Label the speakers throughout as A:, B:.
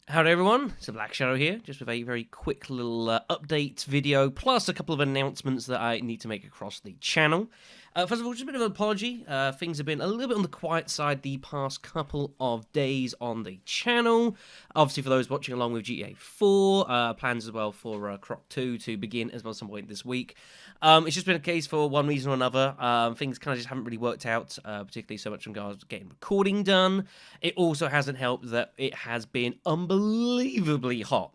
A: Howdy everyone, it's the Black Shadow here, just with a very quick little update video, plus a couple of announcements that I need to make across the channel. First of all, just a bit of an apology. Things have been a little bit on the quiet side the past couple of days on the channel. Obviously, for those watching along with GTA 4, plans as well for Croc 2 to begin as well at some point this week. It's just been a case for one reason or another. Things kind of just haven't really worked out, particularly so much in regards to getting recording done. It also hasn't helped that it has been unbelievably hot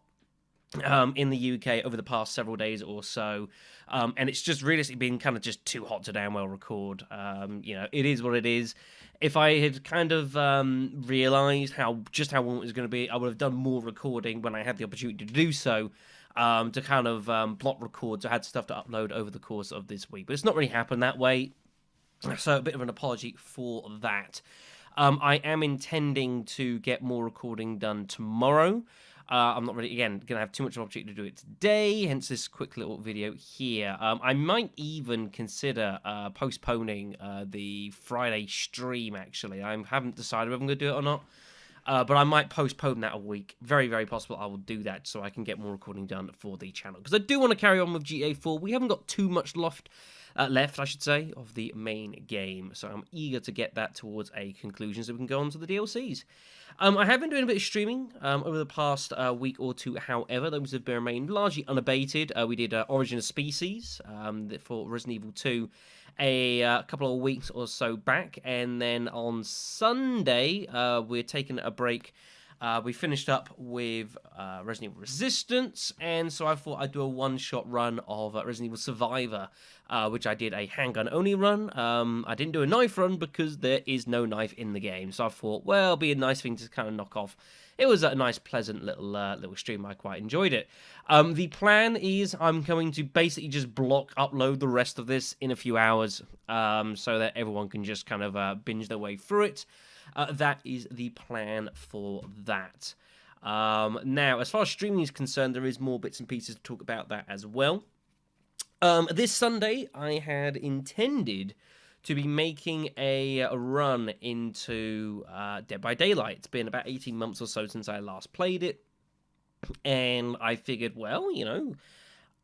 A: in the UK over the past several days or so, and it's just realistically been kind of just too hot to damn well record. It is what it is. If I had kind of realised how warm it was going to be, I would have done more recording when I had the opportunity to do so. To kind of block record, so I had stuff to upload over the course of this week, but it's not really happened that way. So a bit of an apology for that. I am intending to get more recording done tomorrow. I'm not really, again, going to have too much of an opportunity to do it today, hence this quick little video here. I might even consider postponing the Friday stream, actually. I haven't decided whether I'm going to do it or not, but I might postpone that a week. Very, very possible I will do that so I can get more recording done for the channel. Because I do want to carry on with GTA 4. We haven't got too much left, I should say, of the main game. So I'm eager to get that towards a conclusion so we can go on to the DLCs. I have been doing a bit of streaming over the past week or two, however. Those have remained largely unabated. We did Origin of Species for Resident Evil 2 a couple of weeks or so back. And then on Sunday, we're taking a break. We finished up with Resident Evil Resistance, and so I thought I'd do a one-shot run of Resident Evil Survivor, which I did a handgun-only run. I didn't do a knife run because there is no knife in the game, so I thought, well, it'll be a nice thing to kind of knock off. It was a nice, pleasant little stream. I quite enjoyed it. The plan is I'm going to basically just block upload the rest of this in a few hours, so that everyone can just kind of binge their way through it. That is the plan for that. Now, as far as streaming is concerned, there is more bits and pieces to talk about that as well. This Sunday, I had intended to be making a run into Dead by Daylight. It's been about 18 months or so since I last played it. And I figured, well,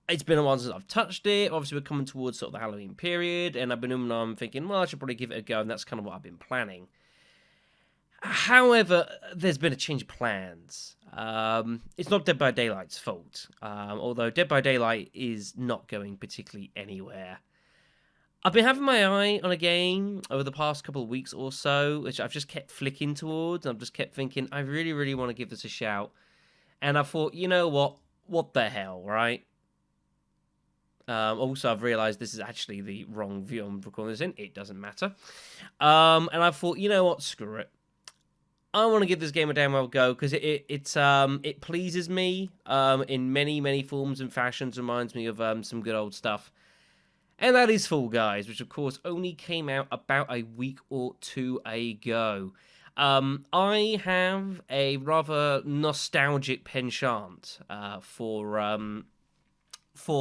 A: it's been a while since I've touched it. Obviously, we're coming towards sort of the Halloween period. And I'm thinking, well, I should probably give it a go. And that's kind of what I've been planning. However, there's been a change of plans. It's not Dead by Daylight's fault, although Dead by Daylight is not going particularly anywhere. I've been having my eye on a game over the past couple of weeks or so, which I've just kept flicking towards. I've just kept thinking, I really, really want to give this a shout. And I thought, you know what? What the hell, right? Also, I've realised this is actually the wrong view I'm recording this in. It doesn't matter. And I thought, you know what? Screw it. I want to give this game a damn well go because it pleases me in many forms and fashions. Reminds me of some good old stuff, and that is Fall Guys, which of course only came out about a week or two ago. I have a rather nostalgic penchant for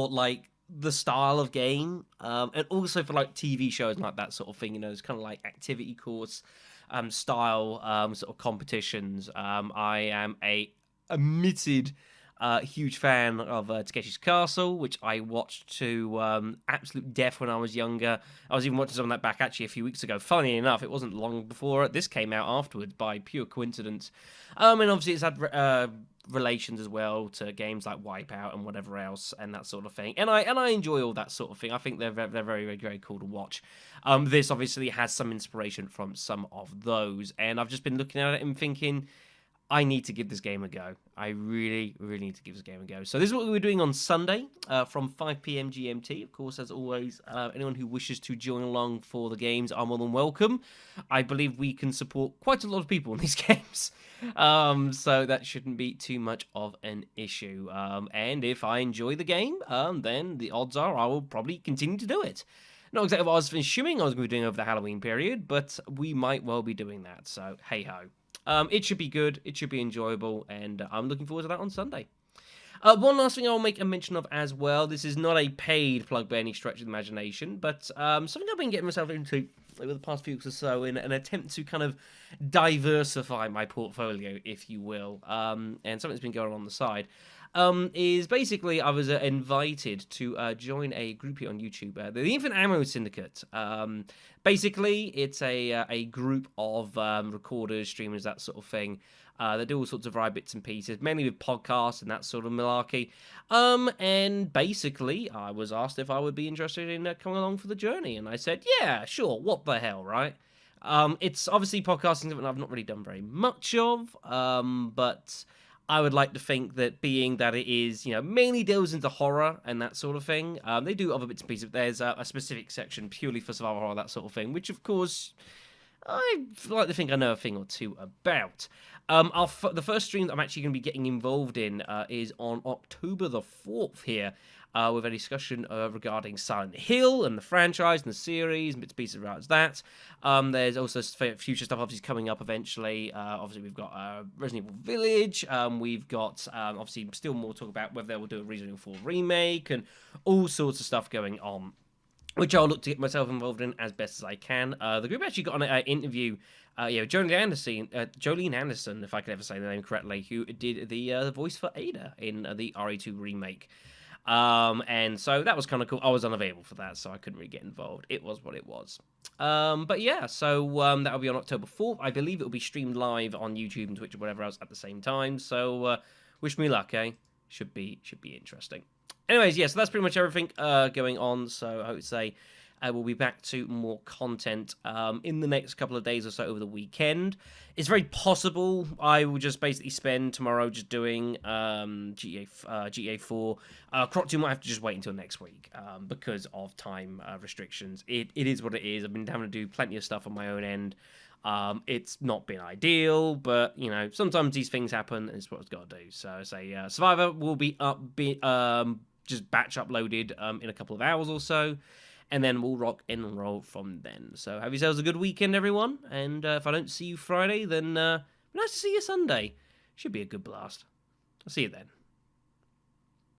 A: like the style of game, and also for like TV shows and like that sort of thing. It's kind of like activity course style sort of competitions. I am a admitted huge fan of Takeshi's Castle, which I watched to absolute death when I was younger. I was even watching some of that back actually a few weeks ago. Funny enough, it wasn't long before this came out afterwards by pure coincidence. And obviously it's had relations as well to games like Wipeout and whatever else and that sort of thing, and I enjoy all that sort of thing. I think they're very, very, very cool to watch. This obviously has some inspiration from some of those, and I've just been looking at it and thinking, I need to give this game a go. I really, really need to give this game a go. So this is what we were doing on Sunday from 5 p.m. GMT. Of course, as always, anyone who wishes to join along for the games are more than welcome. I believe we can support quite a lot of people in these games. So that shouldn't be too much of an issue. And if I enjoy the game, then the odds are I will probably continue to do it. Not exactly what I was assuming I was going to be doing over the Halloween period, but we might well be doing that. So, hey-ho. It should be good, it should be enjoyable, and I'm looking forward to that on Sunday. One last thing I'll make a mention of as well. This is not a paid plug by any stretch of the imagination, but something I've been getting myself into over the past few weeks or so in an attempt to kind of diversify my portfolio, if you will, and something's been going on the side. Is basically I was invited to join a group here on YouTube, the Infinite Ammo Syndicate. Basically, it's a group of recorders, streamers, that sort of thing. They do all sorts of variety bits and pieces, mainly with podcasts and that sort of malarkey. And basically, I was asked if I would be interested in coming along for the journey, and I said, yeah, sure, what the hell, right? It's obviously podcasting something I've not really done very much of, but I would like to think that being that it is, mainly delves into horror and that sort of thing. They do other bits and pieces. There's a specific section purely for survival horror, that sort of thing, which of course I like to think I know a thing or two about. The first stream that I'm actually going to be getting involved in is on October the 4th here, with a discussion regarding Silent Hill and the franchise and the series and bits and pieces around that. There's also future stuff obviously coming up eventually. Obviously, we've got Resident Evil Village. We've got, obviously, still more to talk about whether they will do a Resident Evil 4 remake and all sorts of stuff going on, which I'll look to get myself involved in as best as I can. The group actually got an interview, Jolene Anderson, if I could ever say the name correctly, who did the voice for Ada in the RE2 remake. And so that was kind of cool. I was unavailable for that, so I couldn't really get involved. It was what it was. But yeah, so that'll be on October 4th. I believe it'll be streamed live on YouTube and Twitch or whatever else at the same time. So wish me luck, eh? Should be interesting. Anyways, yeah, so that's pretty much everything going on. So I would say we'll be back to more content in the next couple of days or so over the weekend. It's very possible I will just basically spend tomorrow just doing GTA 4. Croc 2 might have to just wait until next week because of time restrictions. It is what it is. I've been having to do plenty of stuff on my own end. It's not been ideal, but, sometimes these things happen, and it's what it's got to do. So I say Survivor will be up, just batch uploaded in a couple of hours or so, and then we'll rock and roll from then. So have yourselves a good weekend, everyone, and if I don't see you Friday, then nice to see you Sunday. Should be a good blast. I'll see you then.